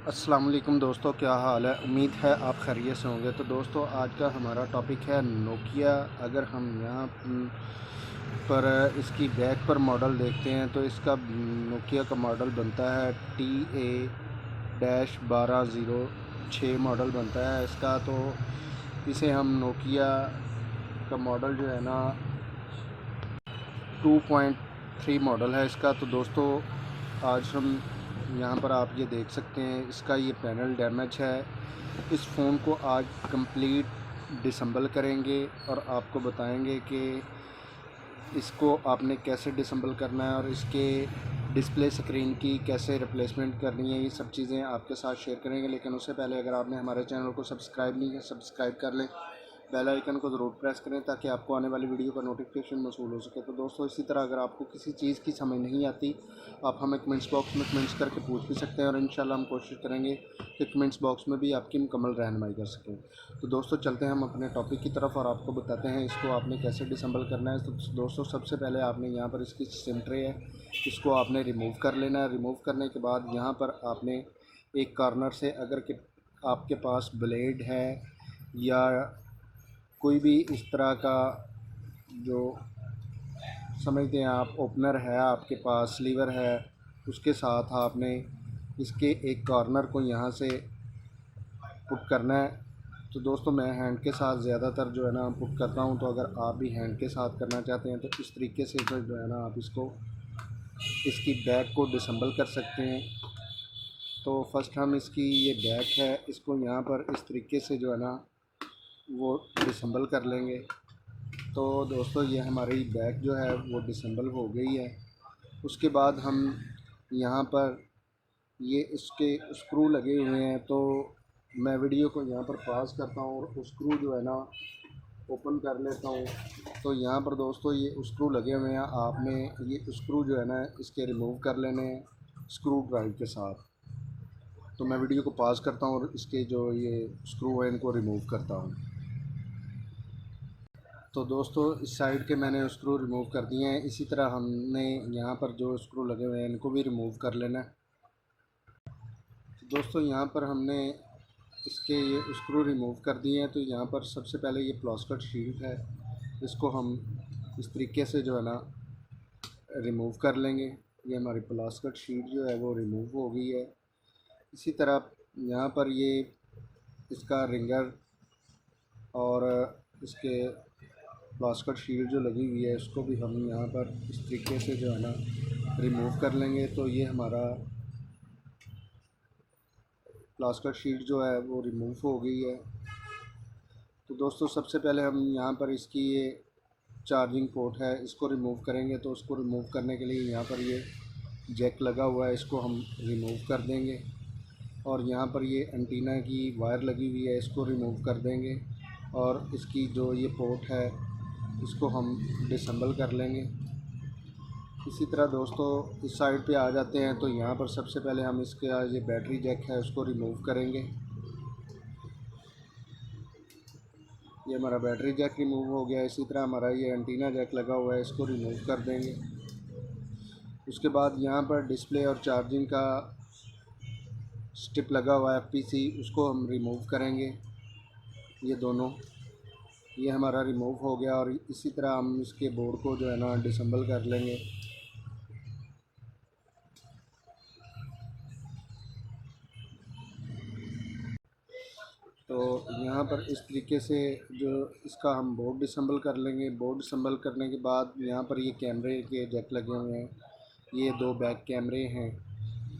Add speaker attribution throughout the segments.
Speaker 1: अस्सलाम वालेकुम दोस्तों, क्या हाल है। उम्मीद है आप खैरियत से होंगे। तो दोस्तों, आज का हमारा टॉपिक है नोकिया। अगर हम यहाँ पर इसकी बैक पर मॉडल देखते हैं तो इसका नोकिया का मॉडल बनता है TA-1206 मॉडल बनता है इसका। तो इसे हम नोकिया का मॉडल जो है ना 2.3 मॉडल है इसका। तो दोस्तों, आज हम यहाँ पर आप ये देख सकते हैं, इसका ये पैनल डैमेज है। इस फ़ोन को आज कंप्लीट डिसम्बल करेंगे और आपको बताएंगे कि इसको आपने कैसे डिसम्बल करना है और इसके डिस्प्ले स्क्रीन की कैसे रिप्लेसमेंट करनी है। ये सब चीज़ें आपके साथ शेयर करेंगे। लेकिन उससे पहले अगर आपने हमारे चैनल को सब्सक्राइब नहीं किया, सब्सक्राइब कर लें, बेल आइकन को ज़रूर प्रेस करें ताकि आपको आने वाली वीडियो का नोटिफिकेशन मौसूल हो सके। तो दोस्तों, इसी तरह अगर आपको किसी चीज़ की समझ नहीं आती, आप हमें कमेंट्स बॉक्स में कमेंट्स करके पूछ भी सकते हैं और इंशाल्लाह हम कोशिश करेंगे कि कमेंट्स बॉक्स में भी आपकी मुकम्मल रहनुमाई कर सकें। तो दोस्तों, चलते हैं हम अपने टॉपिक की तरफ और आपको बताते हैं इसको आपने कैसे डिसम्बल करना है। तो दोस्तों, सबसे पहले आपने यहाँ पर इसकी सिम ट्रे है, इसको आपने रिमूव कर लेना है। रिमूव करने के बाद यहाँ पर आपने एक कॉर्नर से, अगर कि आपके पास ब्लेड है या कोई भी इस तरह का जो समझते हैं आप ओपनर है आपके पास, लीवर है, उसके साथ आपने इसके एक कॉर्नर को यहाँ से पुट करना है। तो दोस्तों, मैं हैंड के साथ ज़्यादातर जो है ना पुट करता हूँ। तो अगर आप भी हैंड के साथ करना चाहते हैं तो इस तरीके से जो है ना आप इसकी बैक को डिसम्बल कर सकते हैं। तो फर्स्ट हम इसकी ये बैक है, इसको यहाँ पर इस तरीके से जो है ना वो डिसम्बल कर लेंगे। तो दोस्तों, ये हमारी बैक जो है वो डिसम्बल हो गई है। उसके बाद हम यहाँ पर ये इसके स्क्रू लगे हुए हैं, तो मैं वीडियो को यहाँ पर पॉज करता हूँ और स्क्रू जो है ना ओपन कर लेता हूँ। तो यहाँ पर दोस्तों ये स्क्रू लगे हुए हैं, आपने ये स्क्रू जो है ना इसके रिमूव कर लेने हैं स्क्रू ड्राइव के साथ। तो मैं वीडियो को पॉज करता हूँ और इसके जो ये स्क्रू है इनको रिमूव करता हूँ। तो दोस्तों, इस साइड के मैंने स्क्रू रिमूव कर दिए हैं। इसी तरह हमने यहाँ पर जो स्क्रू लगे हुए हैं इनको भी रिमूव कर लेना है। तो दोस्तों, यहाँ पर हमने इसके ये स्क्रू रिमूव कर दिए हैं। तो यहाँ पर सबसे पहले ये प्लास्टिक शीट है, इसको हम इस तरीके से जो है ना रिमूव कर लेंगे। ये हमारी प्लास्टिक शीट जो है वो रिमूव हो गई है। इसी तरह यहाँ पर ये इसका रिंगर और इसके प्लास्टिक शीट जो लगी हुई है इसको भी हम यहाँ पर इस तरीके से जो है ना रिमूव कर लेंगे। तो ये हमारा प्लास्टिक शीट जो है वो रिमूव हो गई है। तो दोस्तों, सबसे पहले हम यहाँ पर इसकी ये चार्जिंग पोर्ट है इसको रिमूव करेंगे। तो उसको रिमूव करने के लिए यहाँ पर ये जैक लगा हुआ है, इसको हम रिमूव कर देंगे। और यहाँ पर ये एंटीना की वायर लगी हुई है, इसको रिमूव कर देंगे। और इसकी जो ये पोर्ट है इसको हम डिसम्बल कर लेंगे। इसी तरह दोस्तों, इस साइड पे आ जाते हैं। तो यहाँ पर सबसे पहले हम इसका ये बैटरी जैक है उसको रिमूव करेंगे। ये हमारा बैटरी जैक रिमूव हो गया। इसी तरह हमारा ये एंटीना जैक लगा हुआ है, इसको रिमूव कर देंगे। उसके बाद यहाँ पर डिस्प्ले और चार्जिंग का स्टिप लगा हुआ है FPC, उसको हम रिमूव करेंगे। ये दोनों ये हमारा रिमूव हो गया। और इसी तरह हम इसके बोर्ड को जो है ना डिसम्बल कर लेंगे। तो यहाँ पर इस तरीके से जो इसका हम बोर्ड डिसम्बल कर लेंगे। बोर्ड डिसम्बल करने के बाद यहाँ पर ये कैमरे के जैक लगे हुए हैं, ये दो बैक कैमरे हैं,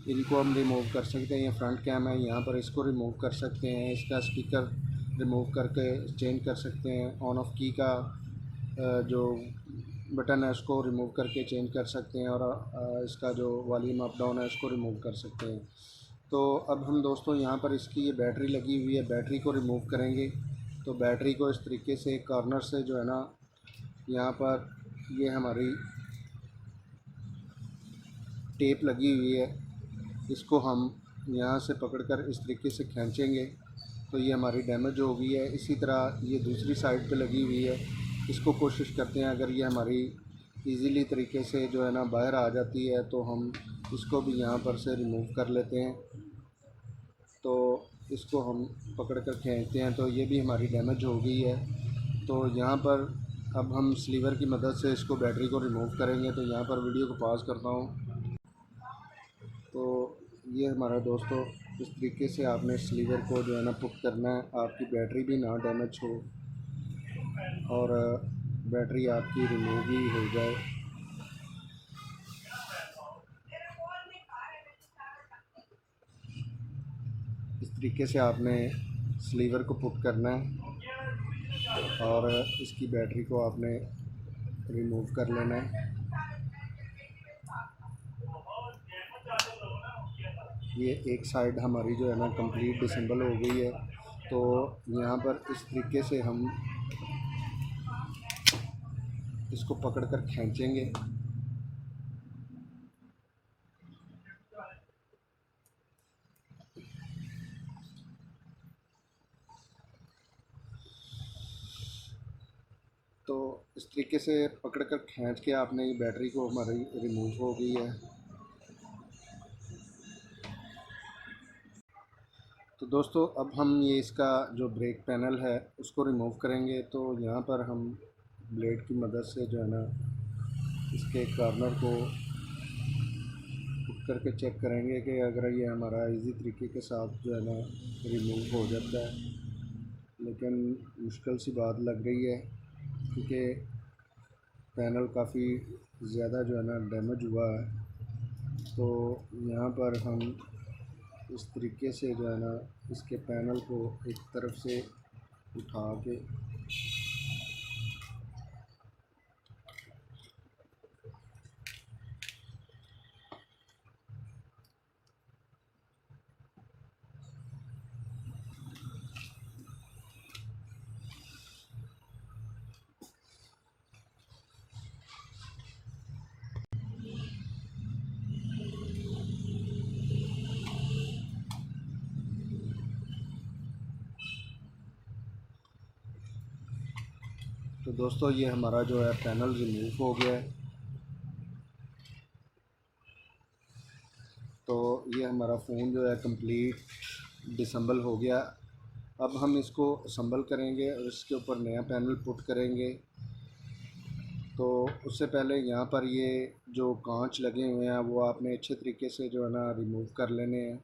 Speaker 1: इनको हम रिमूव कर सकते हैं। ये फ्रंट कैम है, यहाँ पर इसको रिमूव कर सकते हैं। इसका स्पीकर रिमूव करके चेंज कर सकते हैं। ऑन ऑफ की का जो बटन है उसको रिमूव करके चेंज कर सकते हैं। और इसका जो वॉल्यूम अप डाउन है उसको रिमूव कर सकते हैं। तो अब हम दोस्तों यहाँ पर इसकी ये बैटरी लगी हुई है, बैटरी को रिमूव करेंगे। तो बैटरी को इस तरीके से कॉर्नर से जो है ना यहाँ पर ये हमारी टेप लगी हुई है, इसको हम यहाँ से पकड़कर इस तरीके से खींचेंगे तो ये हमारी डैमेज हो गई है। इसी तरह ये दूसरी साइड पे लगी हुई है, इसको कोशिश करते हैं अगर ये हमारी इजीली तरीके से जो है ना बाहर आ जाती है तो हम इसको भी यहाँ पर से रिमूव कर लेते हैं। तो इसको हम पकड़ कर खींचते हैं तो ये भी हमारी डैमेज हो गई है। तो यहाँ पर अब हम स्लीवर की मदद से इसको बैटरी को रिमूव करेंगे। तो यहाँ पर वीडियो को पॉज करता हूँ। तो ये हमारा दोस्तों, इस तरीके से आपने स्लीवर को जो है ना पुट करना है, आपकी बैटरी भी ना डैमेज हो और बैटरी आपकी रिमूव भी हो जाए। इस तरीके से आपने स्लीवर को पुट करना है और इसकी बैटरी को आपने रिमूव कर लेना है। ये एक साइड हमारी जो है ना कंप्लीट डिसेंबल हो गई है। तो यहाँ पर इस तरीके से हम इसको पकड़ कर खींचेंगे। तो इस तरीके से पकड़ कर खींच के आपने ये बैटरी को हमारी रिमूव हो गई है। तो दोस्तों अब हम ये इसका जो ब्रेक पैनल है उसको रिमूव करेंगे। तो यहाँ पर हम ब्लेड की मदद से जो है ना इसके कॉर्नर को उठ करके चेक करेंगे कि अगर ये हमारा इजी तरीके के साथ जो है ना रिमूव हो जाता है। लेकिन मुश्किल सी बात लग रही है क्योंकि पैनल काफ़ी ज़्यादा जो है ना डैमेज हुआ है। तो यहाँ पर हम इस तरीके से जो है ना इसके पैनल को एक तरफ से उठा के तो दोस्तों ये हमारा जो है पैनल रिमूव हो गया है। तो ये हमारा फ़ोन जो है कंप्लीट डिसेंबल हो गया। अब हम इसको असम्बल करेंगे और इसके ऊपर नया पैनल पुट करेंगे। तो उससे पहले यहाँ पर ये जो कांच लगे हुए हैं वो आपने अच्छे तरीके से जो है ना रिमूव कर लेने हैं।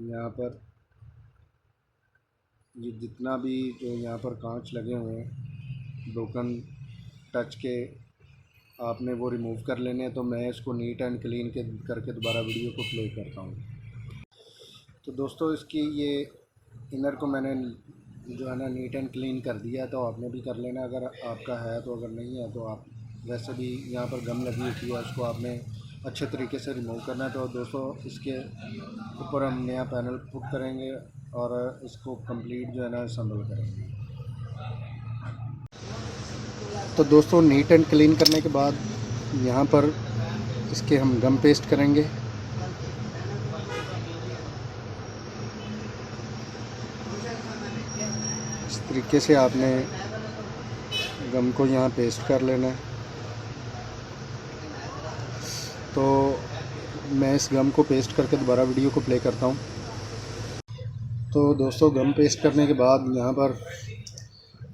Speaker 1: यहाँ पर ये जितना भी जो यहाँ पर कांच लगे हुए हैं ब्रोकन टच के, आपने वो रिमूव कर लेने हैं। तो मैं इसको नीट एंड क्लीन करके दोबारा वीडियो को प्ले करता हूँ। तो दोस्तों इसकी ये इनर को मैंने जो है ना नीट एंड क्लीन कर दिया है। तो आपने भी कर लेना अगर आपका है। तो अगर नहीं है तो आप वैसे भी यहाँ पर गम लगी होती है उसको आपने अच्छे तरीके से रिमूव करना है। तो दोस्तों इसके ऊपर हम नया पैनल पुट करेंगे और इसको कंप्लीट जो है ना असम्बल करेंगे। तो दोस्तों नीट एंड क्लीन करने के बाद यहाँ पर इसके हम गम पेस्ट करेंगे। इस तरीके से आपने गम को यहाँ पेस्ट कर लेना है। तो मैं इस गम को पेस्ट करके दोबारा वीडियो को प्ले करता हूँ। तो दोस्तों गम पेस्ट करने के बाद यहाँ पर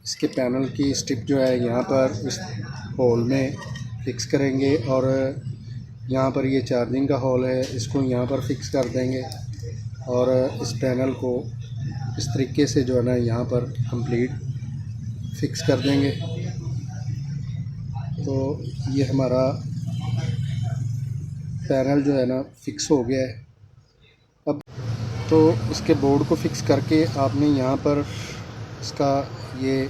Speaker 1: इसके पैनल की स्टिप जो है यहाँ पर इस होल में फिक्स करेंगे और यहाँ पर ये चार्जिंग का होल है इसको यहाँ पर फिक्स कर देंगे और इस पैनल को इस तरीके से जो है ना यहाँ पर कंप्लीट फिक्स कर देंगे। तो ये हमारा पैनल जो है ना फिक्स हो गया है। अब तो इसके बोर्ड को फिक्स करके आपने यहाँ पर इसका ये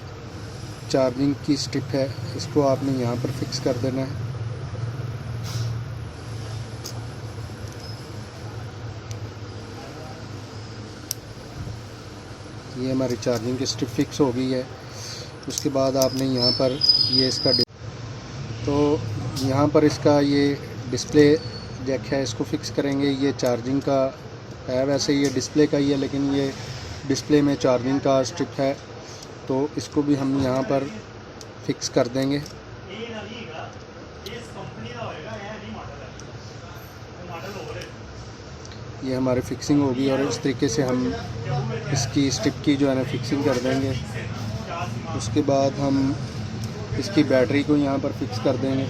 Speaker 1: चार्जिंग की स्ट्रिप है इसको आपने यहाँ पर फिक्स कर देना है। ये हमारी चार्जिंग की स्ट्रिप फिक्स हो गई है। उसके बाद आपने यहाँ पर ये इसका तो यहाँ पर इसका ये डिस्प्ले जैक है इसको फिक्स करेंगे। ये चार्जिंग का है, वैसे ये डिस्प्ले का ही है लेकिन ये डिस्प्ले में चार्जिंग का स्ट्रिप है तो इसको भी हम यहाँ पर फिक्स कर देंगे। ये हमारी फिक्सिंग होगी और इस तरीके से हम इसकी स्टिक की जो है ना फिक्सिंग कर देंगे। उसके बाद हम इसकी बैटरी को यहाँ पर फिक्स कर देंगे।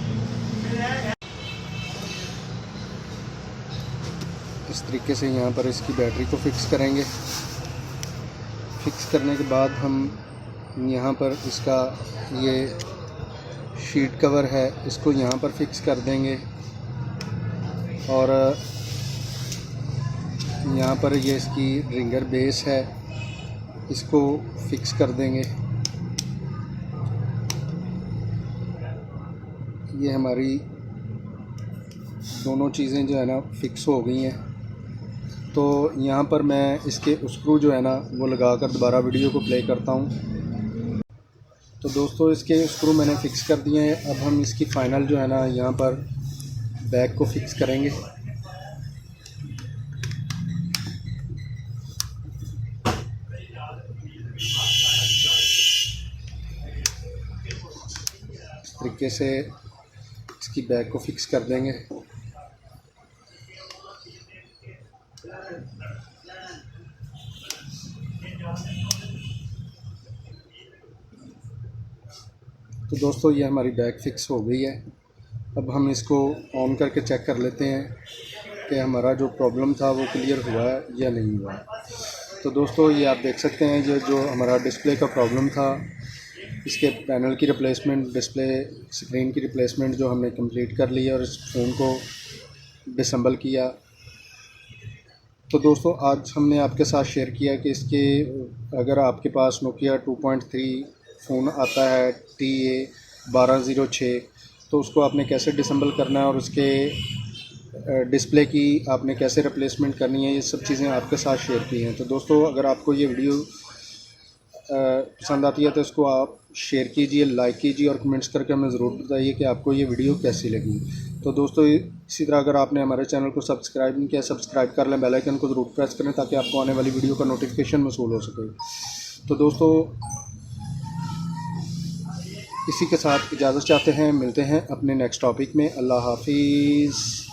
Speaker 1: इस तरीके से यहाँ पर इसकी बैटरी को फिक्स करेंगे। फिक्स करने के बाद हम यहाँ पर इसका ये शीट कवर है इसको यहाँ पर फिक्स कर देंगे और यहाँ पर ये इसकी रिंगर बेस है इसको फिक्स कर देंगे। ये हमारी दोनों चीज़ें जो है ना फिक्स हो गई हैं। तो यहाँ पर मैं इसके स्क्रू जो है ना वो लगा कर दोबारा वीडियो को प्ले करता हूँ। तो दोस्तों इसके स्क्रू मैंने फ़िक्स कर दिए हैं। अब हम इसकी फ़ाइनल जो है ना यहाँ पर बैक को फ़िक्स करेंगे। इस तरीके से इसकी बैक को फ़िक्स कर देंगे। तो दोस्तों ये हमारी बैक फिक्स हो गई है। अब हम इसको ऑन करके चेक कर लेते हैं कि हमारा जो प्रॉब्लम था वो क्लियर हुआ है या नहीं हुआ। तो दोस्तों ये आप देख सकते हैं ये जो हमारा डिस्प्ले का प्रॉब्लम था इसके पैनल की रिप्लेसमेंट, डिस्प्ले स्क्रीन की रिप्लेसमेंट जो हमने कंप्लीट कर ली है और इस फ़ोन को डिसेंबल किया। तो दोस्तों आज हमने आपके साथ शेयर किया कि इसके अगर आपके पास नोकिया 2.3 फ़ोन आता है TA1206 तो उसको आपने कैसे डिसेंबल करना है और उसके डिस्प्ले की आपने कैसे रिप्लेसमेंट करनी है, ये सब चीज़ें आपके साथ शेयर की हैं। तो दोस्तों अगर आपको ये वीडियो पसंद आती है तो इसको आप शेयर कीजिए, लाइक कीजिए और कमेंट्स करके हमें ज़रूर बताइए कि आपको ये वीडियो कैसी लगी। तो दोस्तों इसी तरह अगर आपने हमारे चैनल को सब्सक्राइब नहीं किया, सब्सक्राइब कर लें, बेल आइकन को ज़रूर प्रेस करें ताकि आपको आने वाली वीडियो का नोटिफिकेशन मौसूल हो सके। तो दोस्तों इसी के साथ इजाज़त चाहते हैं, मिलते हैं अपने नेक्स्ट टॉपिक में। अल्लाह हाफिज़।